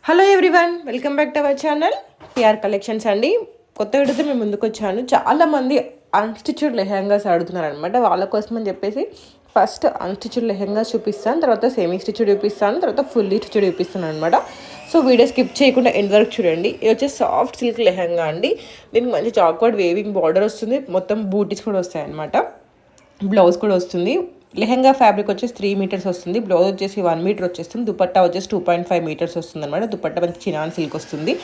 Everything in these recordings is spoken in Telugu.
Hello everyone, welcome back to our channel PR collections అండి. కొత్త వీడియోతో మేము ముందుకు వచ్చాను. చాలామంది అన్స్టిచ్డ్ లెహెంగాస్ అడుగుతున్నారు అనమాట. వాళ్ళ కోసం అని చెప్పేసి ఫస్ట్ అన్స్టిచ్డ్ లెహెంగాస్ చూపిస్తాను, తర్వాత సెమీ స్టిచ్డ్ చూపిస్తాను, తర్వాత ఫుల్లీ స్టిచ్డ్ చూపిస్తాను అనమాట. సో వీడియో స్కిప్ చేయకుండా ఎండ్ వరకు చూడండి. ఇది వచ్చేసి సాఫ్ట్ సిల్క్ లెహెంగా అండి. దీనికి మంచి చాక్వర్డ్ వేవింగ్ బార్డర్ వస్తుంది, మొత్తం బూటీస్ కూడా వస్తాయి అనమాట. బ్లౌజ్ కూడా వస్తుంది. లెహెంగా ఫ్యాబ్రిక్ వచ్చేసి 3 మీటర్స్ వస్తుంది. బ్లౌజ్ వచ్చేసి 1 మీటర్ వచ్చేస్తుంది. దుపట్టా వచ్చేసి 2.5 మీటర్స్ వస్తుంది అనమాట. దుపట్టా మంచి చినాన్ సిల్క్ వస్తుంది.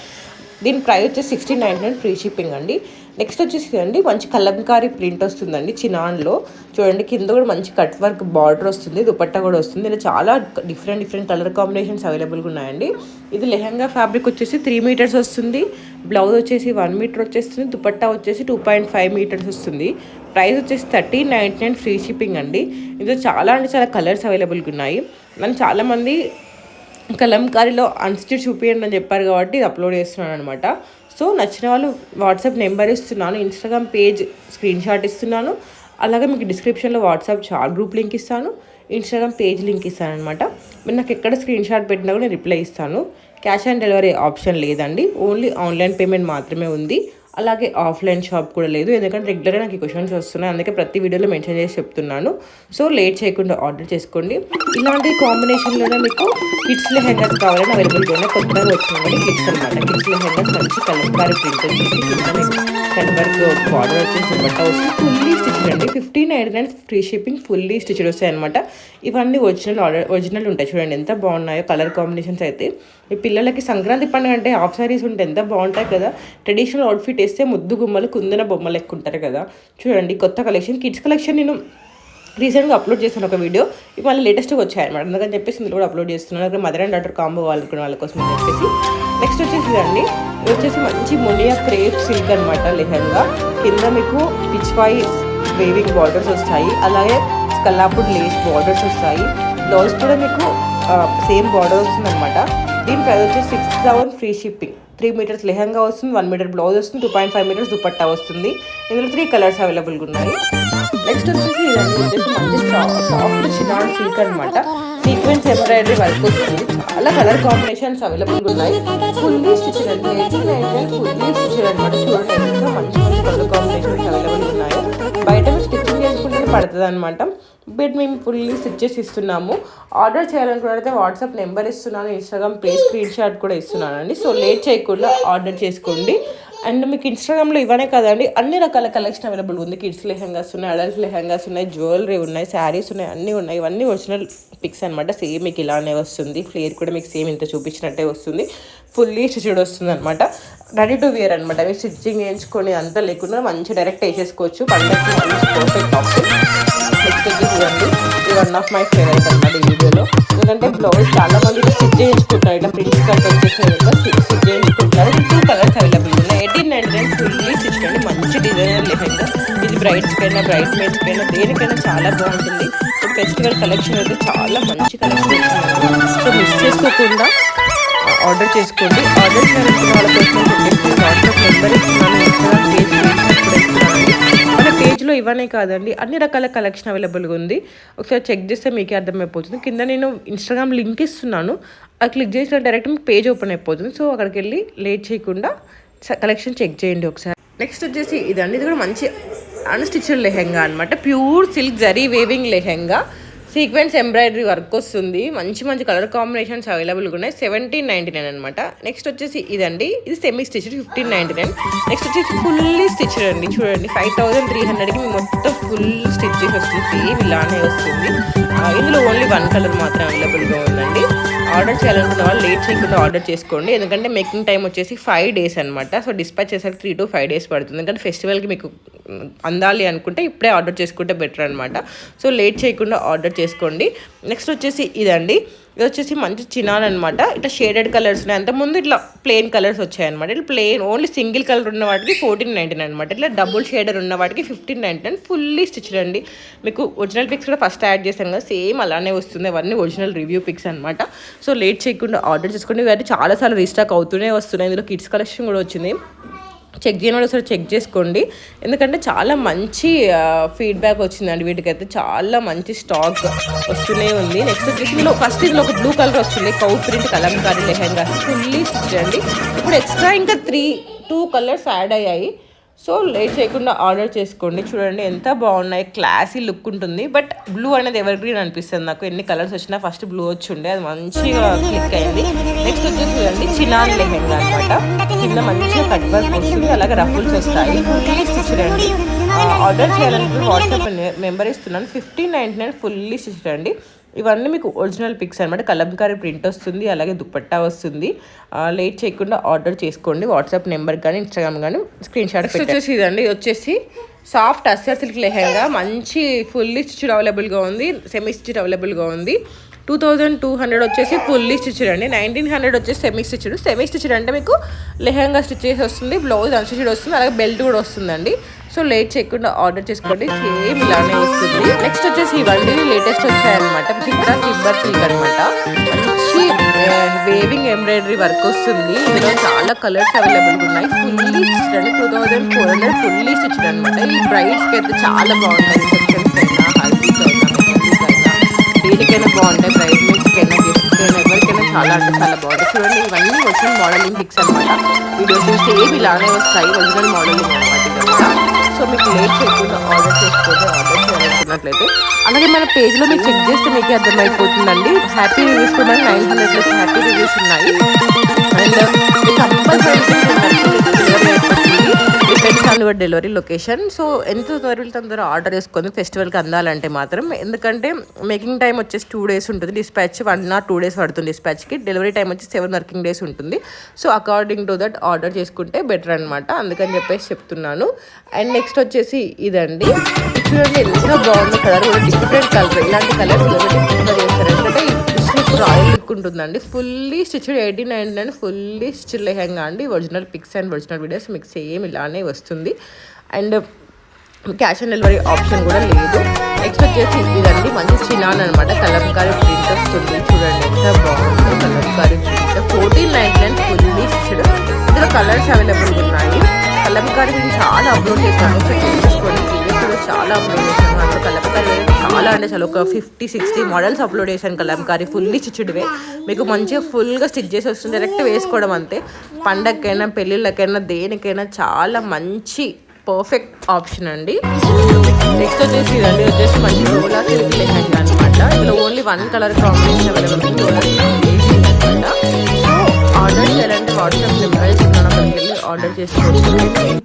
దీని ప్రైస్ వచ్చేసి 1699 ఫ్రీ షిప్పింగ్ అండి. నెక్స్ట్ వచ్చేసి అండి మంచి కలంకారీ ప్రింట్ వస్తుందండి చినాన్లో. చూడండి కింద కూడా మంచి కట్ వర్క్ బార్డర్ వస్తుంది, దుపట్టా కూడా వస్తుంది. ఇలా చాలా డిఫరెంట్ కలర్ కాంబినేషన్స్ అవైలబుల్గా ఉన్నాయండి. ఇది లెహెంగా ఫ్యాబ్రిక్ వచ్చేసి 3 మీటర్స్ వస్తుంది. బ్లౌజ్ వచ్చేసి 1 మీటర్ వచ్చేస్తుంది. దుపట్టా వచ్చేసి 2.5 మీటర్స్ వస్తుంది. ప్రైస్ వచ్చేసి 1399 ఫ్రీ షిప్పింగ్ అండి. ఇందులో చాలా కలర్స్ అవైలబుల్గా ఉన్నాయి. నన్ను చాలామంది కలంకారీలో అన్స్టిచ్ చూపించండి అని చెప్పారు కాబట్టి ఇది అప్లోడ్ చేస్తున్నాను అనమాట. సో నచ్చిన వాళ్ళు వాట్సాప్ నెంబర్ ఇస్తున్నాను, ఇన్స్టాగ్రామ్ పేజ్ స్క్రీన్ షాట్ ఇస్తున్నాను, అలాగే మీకు డిస్క్రిప్షన్లో వాట్సాప్ చాట్ గ్రూప్ లింక్ ఇస్తాను, ఇన్స్టాగ్రామ్ పేజ్ లింక్ ఇస్తాను అనమాట. మీరు నాకు ఎక్కడ స్క్రీన్ షాట్ పెట్టినా కూడా నేను రిప్లై ఇస్తాను. క్యాష్ ఆన్ డెలివరీ ఆప్షన్ లేదండి, ఓన్లీ ఆన్లైన్ పేమెంట్ మాత్రమే ఉంది. అలాగే ఆఫ్లైన్ షాప్ కూడా లేదు, ఎందుకంటే రెగ్యులర్గా నాకు ఈ క్వశ్చన్స్ వస్తున్నాయి, అందుకే ప్రతి వీడియోలో మెన్షన్ చేసి చెప్తున్నాను. సో లేట్ చేయకుండా ఆర్డర్ చేసుకోండి. ఇలాంటి కాంబినేషన్లోనే మీకు కిడ్స్ లెహెంగాస్ కావాలని అవైలబుల్గా ఉన్నాయి. కొత్తగా వచ్చినాయి కిడ్స్ అనమాట. కిడ్స్ లెహెంగాస్ మంచి కలంకారీ ప్రింట్ వచ్చేసి కట్ వర్క్ బార్డర్ వచ్చేసి బట్ట వస్తుంది. ఫుల్లీ స్టిచ్డ్ అండి. 1599 ఫ్రీ షిప్పింగ్, ఫుల్లీ స్టిచ్డ్ వస్తాయి అనమాట. ఇవన్నీ ఒరిజినల్ ఉంటాయి. చూడండి ఎంత బాగున్నాయో కలర్ కాంబినేషన్స్ అయితే. ఈ పిల్లలకి సంక్రాంతి పండుగ అంటే హాఫ్ సారీస్ ఉంటే ఎంత బాగుంటాయి కదా. ట్రెడిషనల్ అవుట్ఫిట్ వేస్తే ముద్దు గుమ్మలు కుందన బొమ్మలు ఎక్కుంటారు కదా. చూడండి కొత్త కలెక్షన్, కిడ్స్ కలెక్షన్ నేను రీసెంట్గా అప్లోడ్ చేశాను ఒక వీడియో. ఇవాళ లేటెస్ట్గా వచ్చాయన్నమాట, అందుకని చెప్పేసి ఇందులో కూడా అప్లోడ్ చేస్తున్నాను. అక్కడ మదర్ అండ్ డాటర్ కాంబో వాళ్ళ కోసం అని చెప్పేసి. నెక్స్ట్ వచ్చేసి ఇదండి, ఇది వచ్చేసి మంచి మునియా క్రేప్ సిల్క్ అనమాట లెహెంగా. కింద మీకు పిచ్వాై వేవింగ్ బార్డర్స్ వస్తాయి, అలాగే కల్లాపూర్ లేస్ బార్డర్స్ వస్తాయి. బ్లౌజ్ కూడా మీకు సేమ్ బార్డర్ వస్తుంది అనమాట. దీని ప్రైస్ వచ్చేసి 6000 ఫ్రీ షిప్పింగ్. 3 మీటర్స్ లెహంగా వస్తుంది, 1 మీటర్ బ్లౌజ్ వస్తుంది, 2.5 మీటర్స్ దుపట్టా వస్తుంది. ఇందులో 3 కలర్స్ అవైలబుల్గా ఉన్నాయి. నెక్స్ట్ వచ్చేసి ఇదండి, వచ్చేసి మంచి సాఫ్ట్ చినాన్ సిల్క్ అనమాట. సీక్వెన్స్ ఎంబ్రాయిడరీ వర్క్ వస్తుంది. చాలా కలర్ కాంబినేషన్స్ అవైలబుల్గా ఉన్నాయి. ఫుల్లీ స్టిచ్డ్ అండి, ఫుల్లీ స్టిచ్డ్ అనమాట. చూడండి ఎంత మంచి కలర్ కాంబినేషన్స్ అవైలబుల్గా ఉన్నాయో. బయట మీరు స్టిచ్చింగ్ చేసుకుంటే పడుతుంది అనమాట, బట్ మేము ఫుల్లీ స్టిచ్ చేసి ఇస్తున్నాము. ఆర్డర్ చేయాలనుకున్నట్లయితే వాట్సాప్ నెంబర్ ఇస్తున్నాను, ఇన్స్టాగ్రామ్ పేజ్ స్క్రీన్ షాట్ కూడా ఇస్తున్నాను అండి. సో లేట్ చేయకుండా ఆర్డర్ చేసుకోండి. అండ్ మీకు ఇన్స్టాగ్రామ్లో ఇవనే కదండి, అన్ని రకాల కలెక్షన్ అవైలబుల్ ఉంది. కిడ్స్ లెహెంగాస్ ఉన్నాయి, అడల్ట్ లెహెంగాస్ ఉన్నాయి, జ్యువెలరీ ఉన్నాయి, శారీస్ ఉన్నాయి, అన్నీ ఉన్నాయి. ఇవన్నీ ఒరిజినల్ పిక్స్ అనమాట. సేమ్ మీకు ఇలానే వస్తుంది. ఫ్లేర్ కూడా మీకు సేమ్ ఇంత చూపించినట్టే వస్తుంది. ఫుల్లీ స్టిచ్డ్ వస్తుంది అనమాట. రెడీ టు వేర్ అనమాట. మీరు స్టిచ్చింగ్ చేయించుకొని అంతా లేకుండా మంచి డైరెక్ట్ వేసేసుకోవచ్చు. పండగకి మంచి పర్ఫెక్ట్ ఆప్షన్. నెక్స్ట్ వచ్చేసి ఇదండి, ఇది వన్ ఆఫ్ మై ఫేవరెట్ అనమాట ఈ వీడియోలో. ఎందుకంటే బ్లౌజ్ చాలా మంది స్టిచ్ చేయించుకుంటారు, ఇట్లా ప్రింట్ కట్ వచ్చేసి స్టిచ్ చేయించుకుంటారు. 2 కలర్స్ అవైలబుల్ ఉన్నాయి. 1899 ఫుల్లీ స్టిచ్ అండి. మంచి డిజైనర్ లెహెంగా. ఇది బ్రైడ్స్కైనా బ్రైడ్ మేడ్స్కైనా దేనికైనా చాలా బాగుంటుంది. ఇప్పుడు ఫెస్టివల్ కలెక్షన్ అయితే చాలా మంచి కలెక్షన్ వచ్చింది. సో మిస్ చేసుకోకుండా ఆర్డర్ చేసుకోండి. ఆర్డర్ చేయాలనుకున్న వాళ్ళ కోసం చెప్పేసి వాట్సాప్ నెంబర్ ఇస్తున్నాను, ఇన్స్టాగ్రామ్ పేజ్ కూడా ఇస్తున్నానండి. మన పేజ్లో ఇవన్నీ కాదండి, అన్ని రకాల కలెక్షన్ అవైలబుల్గా ఉంది. ఒకసారి చెక్ చేస్తే మీకే అర్థమైపోతుంది. కింద నేను ఇన్స్టాగ్రామ్ లింక్ ఇస్తున్నాను, అది క్లిక్ చేసిన డైరెక్ట్ మీకు పేజ్ ఓపెన్ అయిపోతుంది. సో అక్కడికి వెళ్ళి లేట్ చేయకుండా కలెక్షన్ చెక్ చేయండి ఒకసారి. నెక్స్ట్ వచ్చేసి ఇదండి, ఇది కూడా మంచి అన్స్టిచ్డ్ లెహెంగా అనమాట. Pure silk zari weaving lehenga. Sequence embroidery work వస్తుంది. మంచి కలర్ కాంబినేషన్స్ అవైలబుల్గా ఉన్నాయి. 1799 అనమాట. నెక్స్ట్ వచ్చేసి ఇదండి, ఇది సెమీ స్టిచ్డ్ 1599. నెక్స్ట్ వచ్చేసి ఫుల్లీ స్టిచ్డ్ అండి. చూడండి 5300కి మొత్తం ఫుల్ స్టిచ్ చేసి వస్తుంది. సేమ్ ఇలానే వస్తుంది. ఇందులో ఓన్లీ 1 కలర్ మాత్రం అవైలబుల్గా ఉందండి. ఆర్డర్ చేయాలనుకున్న వాళ్ళు లేట్ చేయకుండా ఆర్డర్ చేసుకోండి, ఎందుకంటే మేకింగ్ టైం వచ్చేసి 5 days అనమాట. సో డిస్పాచ్ చేసరికి 3 to 5 days పడుతుంది. ఎందుకంటే ఫెస్టివల్కి మీకు అందాలి అనుకుంటే ఇప్పుడే ఆర్డర్ చేసుకుంటే బెటర్ అనమాట. సో లేట్ చేయకుండా ఆర్డర్ చేసుకోండి. నెక్స్ట్ వచ్చేసి ఇదండి, ఇది వచ్చేసి మంచి చినాన్ అనమాట. ఇట్లా షేడెడ్ కలర్స్ ఉన్నాయి. అంతకుముందు ఇట్లా ప్లెయిన్ కలర్స్ వచ్చాయన్నమాట. ఇట్లా ప్లెయిన్ ఓన్లీ సింగిల్ కలర్ ఉన్న వాటికి 1499 అనమాట. ఇట్లా డబుల్ షేడర్ ఉన్న వాటికి 1599. ఫుల్లీ స్టిచ్డ్ అండి. మీకు ఒరిజినల్ పిక్స్ కూడా ఫస్ట్ యాడ్ చేశాను కదా, సేమ్ అలానే వస్తుంది. అవన్నీ ఒరిజినల్ రివ్యూ పిక్స్ అనమాట. సో లేట్ చేయకుండా ఆర్డర్ చేసుకోండి. ఇవన్నీ చాలాసార్లు రీస్టాక్ అవుతూనే వస్తున్నాయి. ఇందులో కిడ్స్ కలెక్షన్ కూడా వచ్చింది. చెక్ చేయని ఒకసారి చెక్ చేసుకోండి, ఎందుకంటే చాలా మంచి ఫీడ్బ్యాక్ వచ్చిందండి. వీటికైతే చాలా మంచి స్టాక్ వస్తూనే ఉంది. నెక్స్ట్ వచ్చేసి ఇందులో ఒక బ్లూ కలర్ వస్తుంది, cow print Kalamkari lehenga fully stitch అండి. ఇప్పుడు ఎక్స్ట్రా ఇంకా 2 కలర్స్ యాడ్ అయ్యాయి. సో లేట్ చేయకుండా ఆర్డర్ చేసుకోండి. చూడండి ఎంత బాగున్నాయి, క్లాసీ లుక్ ఉంటుంది. బట్ బ్లూ అనేది ఎవర్ గ్రీన్ అనిపిస్తుంది నాకు. ఎన్ని కలర్స్ వచ్చినా ఫస్ట్ బ్లూ వచ్చి ఉండే, అది మంచిగా క్లిక్ అయింది. నెక్స్ట్ వచ్చేసి చూడండి చినాన్ లెహెంగా అనమాట. కింద మంచిగా కట్ వర్క్ వస్తుంది, అలాగే రఫుల్స్ వస్తాయి. ఫుల్లీ స్టిచ్డ్ అండి. ఆర్డర్ చేయాలంటే వాట్సాప్ నెంబర్ ఇస్తున్నాను, 1599 ఫుల్లీ స్టిచ్డ్ అండి. ఇవన్నీ మీకు ఒరిజినల్ పిక్స్ అనమాట. కలంకారీ ప్రింట్ వస్తుంది, అలాగే దుపట్టా వస్తుంది. లేట్ చేయకుండా ఆర్డర్ చేసుకోండి. వాట్సాప్ నెంబర్ కానీ ఇన్స్టాగ్రామ్ కానీ స్క్రీన్ షాట్ వచ్చేసి ఇదండి. ఇది వచ్చేసి సాఫ్ట్ అస్సర్ సిల్క్ లెహెంగా, మంచి ఫుల్లీ స్టిచ్డ్ అవైలబుల్గా ఉంది, సెమీ స్టిచ్డ్ అవైలబుల్గా ఉంది. 2200 వచ్చేసి ఫుల్లీ స్టిచ్డ్ అండి. 1900 వచ్చేసి సెమీ స్టిచ్డ్. సెమీ స్టిచ్డ్ అంటే మీకు లెహెంగా స్టిచ్ చేసి వస్తుంది, బ్లౌజ్ అన్స్టిచ్డ్ వస్తుంది, అలాగే బెల్ట్ కూడా వస్తుందండి. సో లేట్ చేయకుండా ఆర్డర్ చేసుకోండి, సేమ్ ఇలానే వస్తుంది. నెక్స్ట్ వచ్చేసి ఇవన్నీ లేటెస్ట్ వచ్చాయన్నమాట. చిత్రా సిల్వర్ సిల్క్ అనమాట. మంచి వేవింగ్ ఎంబ్రాయిడరీ వర్క్ వస్తుంది. ఇందులో చాలా కలర్స్ అవైలబుల్గా ఉన్నాయి. ఫుల్లీ స్టిచ్డ్ అండి. 2400 ఫుల్లీ స్టిచ్డ్ అనమాట. ఈ బ్రైడ్స్కి అయితే చాలా బాగుంటాయి. రిసెప్షన్స్ అయినా, హల్దీస్ అయినా, మెహందీస్ అయినా, దేనికైనా బాగుంటాయి. బ్రైడ్ మేట్స్కి అయినా, గెస్ట్కి అయినా, ఎవరికైనా చాలా అంటే చాలా బాగుంటాయి. చూడండి ఇవన్నీ వచ్చిన మోడలింగ్ పిక్స్ అనమాట. వీడియోస్ సేమ్ ఇలానే వస్తాయి, ఒరిజినల్ మోడలింగ్ అనమాట ఇదంతా. సో మీకు లేట్ చేయకుండా ఆర్డర్ చేసుకోండి. ఆర్డర్ చేయాలనుకున్నట్లయితే అలాగే మన పేజ్లో మీరు చెక్ చేస్తే మీకు అర్థమైపోతుందండి. హ్యాపీ రివ్యూస్ కూడా 900+ హ్యాపీ రివ్యూస్ ఉన్నాయి. And compulsory depends on your delivery location. So ఎంత తొందరగా ఆర్డర్ చేసుకొని ఫెస్టివల్కి అందాలంటే మాత్రం, ఎందుకంటే మేకింగ్ టైం వచ్చేసి 2 days ఉంటుంది, డిస్పాచ్ 1 or 2 days పడుతుంది డిస్పాచ్కి. డెలివరీ టైం వచ్చి 7 working days ఉంటుంది. So according to that order చేసుకుంటే బెటర్ అనమాట, అందుకని చెప్పేసి చెప్తున్నాను. అండ్ నెక్స్ట్ వచ్చేసి ఇదండి. చూడండి ఎంత బాగుంది, కలర్ కూడా డిఫరెంట్ కలర్. ఇలాంటి కలర్స్ ప్రిఫర్ చేస్తారు, ఎందుకంటే రాయల్ లుక్ ఉంటుందండి. Fully stitched 1899 fully stitched lehenga అండి. Original pics and original videos మీకు సేమ్ ఇలానే వస్తుంది. And cash on delivery option కూడా లేదు. నెక్స్ట్ వచ్చేసి ఇదండి, మంచి చినాన్ అనమాట. కలంకారీ ప్రింట్ వస్తుంది. చూడండి ఎంత బాగుంది కలంకారీ ప్రింట్. 1499 fully stitched. ఇందులో కలర్స్ అవైలబుల్ ఉన్నాయి. కలంకారీ నేను చాలా అప్లోడ్ చేశాను, చెక్ చేసుకోండి. ప్రీవియస్ చాలా అప్లోడ్ చేశాను. అందులో కలంకారీ చాలా అంటే చాలా ఒక 50-60 మోడల్స్ అప్లోడ్ చేశాను. కలంకారీ ఫుల్లీ స్టిచ్డ్వే మీకు మంచిగా ఫుల్గా స్టిచ్ చేసి వస్తుంది. డైరెక్ట్ వేసుకోవడం అంతే. పండగకైనా, పెళ్ళిళ్ళకైనా, దేనికైనా చాలా మంచి పర్ఫెక్ట్ ఆప్షన్ అండి. నెక్స్ట్ వచ్చేసి ఇదండి, వచ్చేసి మంచి డోలా సిల్క్ లెహెంగా అనమాట. ఇందులో ఓన్లీ 1 కలర్ కాంబినేషన్ అవైలబుల్ ఉంది, డోలా సిల్క్ అనమాట. సో ఆర్డర్ చేయాలంటే వాట్సాప్ నెంబర్ ఇస్తున్నాను, అక్కడికి వెళ్ళి ఆర్డర్ చేసుకోవచ్చు.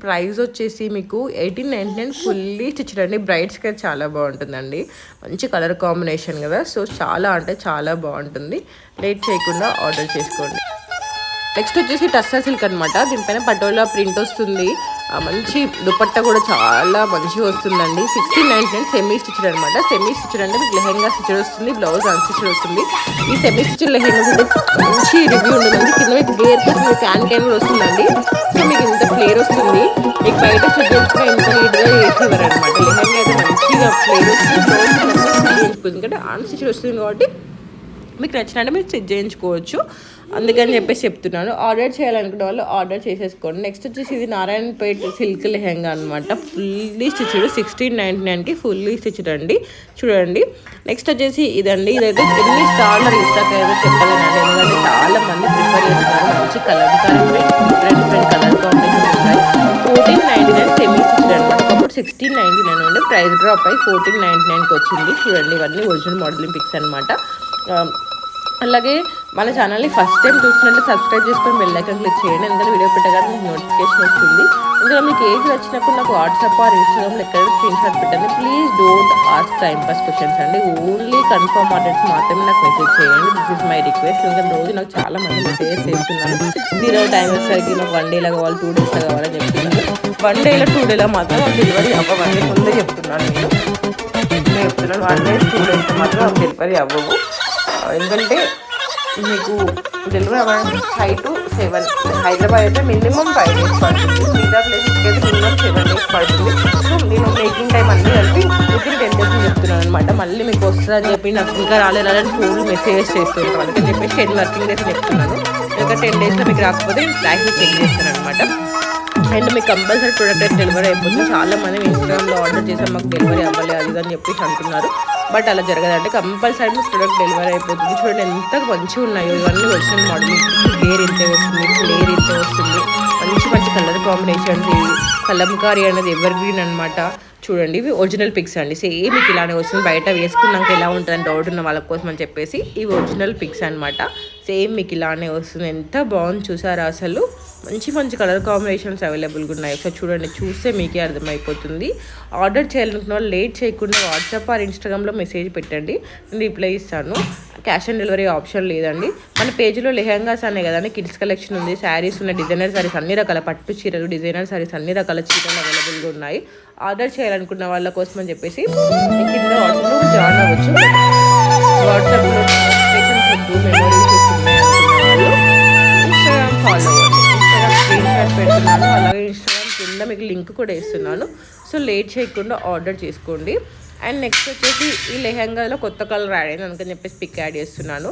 ప్రైస్ వచ్చేసి మీకు 1899 ఫుల్లీ స్టిచ్డ్ అండి. బ్రైడ్స్కి అయితే చాలా బాగుంటుందండి, మంచి కలర్ కాంబినేషన్ కదా. సో చాలా అంటే చాలా బాగుంటుంది. లేట్ చేయకుండా ఆర్డర్ చేసుకోండి. నెక్స్ట్ వచ్చేసి టస్సర్ సిల్క్ అనమాట. దీనిపైన పటోలా ప్రింట్ వస్తుంది. మంచి దుపట్టా కూడా చాలా మంచిగా వస్తుందండి. 1699 సెమీ స్టిచ్డ్ అనమాట. సెమీ స్టిచ్డ్ అంటే మీకు లెహెంగా స్టిచ్డ్ వస్తుంది, బ్లౌజ్ అన్స్టిచ్డ్ వస్తుంది. ఈ సెమీ స్టిచ్డ్ లెహెంగా మంచి రివ్యూ ఉంటుంది. కింద మీకు గేర్ మీకు క్యాన్ కూడా వస్తుందండి. సో మీకు ఇంత ఫ్లేర్ వస్తుంది. మీకు బయట చూపించుకుని ఇంత నీట్గా చేసేవారు అనమాట. లెహెంగా అయితే మంచిగా ఫ్లేర్ వస్తుంది, ఎందుకంటే అన్స్టిచ్డ్ వస్తుంది కాబట్టి మీకు నచ్చినట్టు మీరు స్టిచ్ చేయించుకోవచ్చు. అందుకని చెప్పేసి చెప్తున్నాను. ఆర్డర్ చేయాలనుకునే వాళ్ళు ఆర్డర్ చేసేసుకోండి. నెక్స్ట్ వచ్చేసి ఇది నారాయణపేట సిల్క్ లెహెంగా అనమాట. ఫుల్లీ స్టిచ్డ్ 1699కి ఫుల్లీ స్టిచ్డ్ అండి. చూడండి. నెక్స్ట్ వచ్చేసి ఇదండి. ఇదైతే ఎన్ని స్టార్లు రీస్టాక్ అయితే చెప్పలేనండి, ఎందుకంటే చాలా మంది ప్రిఫర్ చేస్తున్నారు. మంచి కలంకారీ డిఫరెంట్ కలర్ కాంబినేషన్ ఉంటాయి. 1499 సెమీ స్టిచ్డ్ అనమాట. ఒకప్పుడు 1699 ఉండే, ప్రైస్ డ్రాప్ అయ్యి 1499కి వచ్చింది. చూడండి ఇవన్నీ ఒరిజినల్ మోడలింగ్ పిక్స్ అనమాట. అలాగే మన ఛానల్ని ఫస్ట్ టైం చూసినట్టు సబ్స్క్రైబ్ చేసుకొని బెల్ ఐకాన్ క్లిక్ చేయండి, ఎందుకంటే వీడియో పెట్టగానే మీకు నోటిఫికేషన్ వస్తుంది. ఇందులో మీకు ఏది వచ్చినప్పుడు నాకు వాట్సాప్ ఆర్ ఇన్స్టాగ్రామ్లో ఎక్కడ స్క్రీన్ షాట్ పెట్టండి. Please don't ask time pass questions అండి. ఓన్లీ కన్ఫర్మ్ ఆర్డర్స్ మాత్రమే నాకు మెసేజ్ చేయండి. This is my request. ఎందుకంటే రోజు నాకు చాలా మంది మెసేజెస్ చేస్తున్నాను. దీనిలో టైం వచ్చేసరికి నాకు 1 dayలో కావాలి, 2 daysలో కావాలని చెప్తున్నాను. 1 dayలో 2 dayలో మాత్రం డెలివరీ అవ్వవని ముందే చెప్తున్నాను. నేను చెప్తున్నాను 1 day 2 daysలో మాత్రం డెలివరీ అవ్వవు. ఎందుకంటే మీకు డెలివరీ అవ్వడానికి 5 to 7, హైదరాబాద్ అయితే మినిమం 5 days పడుతుంది. మిగతా ప్లేసెస్కి అయితే మినిమం 7 days పడుతుంది. సో నేను మేకింగ్ టైం అన్నీ కలిపి వితిన్ 10 days చెప్తున్నాను అనమాట. మళ్ళీ మీకు వస్తుందని చెప్పి నాకు ఇంకా రాలేదని ఫోన్లు మెసేజెస్ చేస్తుంటాను. అందుకని చెప్పి 10 working days చెప్తున్నాను. ఇంకా 10 daysలో మీకు రాకపోతే ట్రాక్ని చెక్ చేస్తాను అనమాట. అండ్ మీకు కంపల్సరీ ప్రోడక్ట్ అయితే డెలివరీ అయిపోతుంది. చాలా మంది ఇన్స్టాగ్రామ్లో ఆర్డర్ చేసాం, మాకు డెలివరీ అవ్వాలి అది అని చెప్పేసి అంటున్నారు. బట్ అలా జరగదంటే కంపల్సరీ మీకు ప్రోడక్ట్ డెలివరీ అయిపోతుంది. చూడండి ఎంత మంచిగా ఉన్నాయో ఇవన్నీ ఒరిజినల్ మోడల్. లేయర్ ఇంతే వస్తుంది, లేయర్ ఇంతే వస్తుంది. మంచి మంచి కలర్ కాంబినేషన్స్. కలంకారీ అనేది ఎవర్ గ్రీన్ అనమాట. చూడండి ఇవి ఒరిజినల్ పిక్స్ అండి. సేమ్ మీకు ఇలానే వస్తుంది. బయట వేసుకున్నాక ఎలా ఉంటుందని డౌట్ ఉన్న వాళ్ళ కోసం అని చెప్పేసి ఇవి ఒరిజినల్ పిక్స్ అనమాట. సేమ్ మీకు ఇలానే వస్తుంది. ఎంత బాగుంది చూసారా అసలు. మంచి మంచి కలర్ కాంబినేషన్స్ అవైలబుల్గా ఉన్నాయి. ఒకసారి చూడండి, చూస్తే మీకే అర్థమైపోతుంది. ఆర్డర్ చేయాలనుకున్న వాళ్ళు లేట్ చేయకుండా వాట్సాప్ ఆర్ ఇన్స్టాగ్రామ్లో మెసేజ్ పెట్టండి, నేను రిప్లై ఇస్తాను. క్యాష్ ఆన్ డెలివరీ ఆప్షన్ లేదండి. మన పేజీలో లెహంగాస్ అనే కదండి, కిడ్స్ కలెక్షన్ ఉంది, శారీస్ ఉన్నాయి, డిజైనర్ శారీస్ అన్ని రకాల పట్టు చీరలు, డిజైనర్ శారీస్ అన్ని రకాల చీరలు అవైలబుల్గా ఉన్నాయి. ఆర్డర్ చేయాలనుకున్న వాళ్ళ కోసం అని చెప్పేసి కింద వాట్సాప్లో జాయిన్ అవ్వచ్చు. వాట్సాప్లో నోటిఫికేషన్స్ వద్దు, మెమోరీస్ వస్తున్నాయి అనుకున్న వాళ్ళు ఇన్స్టాగ్రామ్ ఫాలో అవ్వండి. ఇన్స్టాగ్రామ్ స్క్రీన్ షాట్ పెడుతున్నాను, అలాగే ఇన్స్టాగ్రామ్ కింద మీకు లింక్ కూడా ఇస్తున్నాను. సో లేట్ చేయకుండా ఆర్డర్ చేసుకోండి. అండ్ నెక్స్ట్ వచ్చేసి ఈ లెహంగాలో కొత్త కలర్ యాడ్ అయింది అందుకని చెప్పేసి పిక్ యాడ్ చేస్తున్నాను.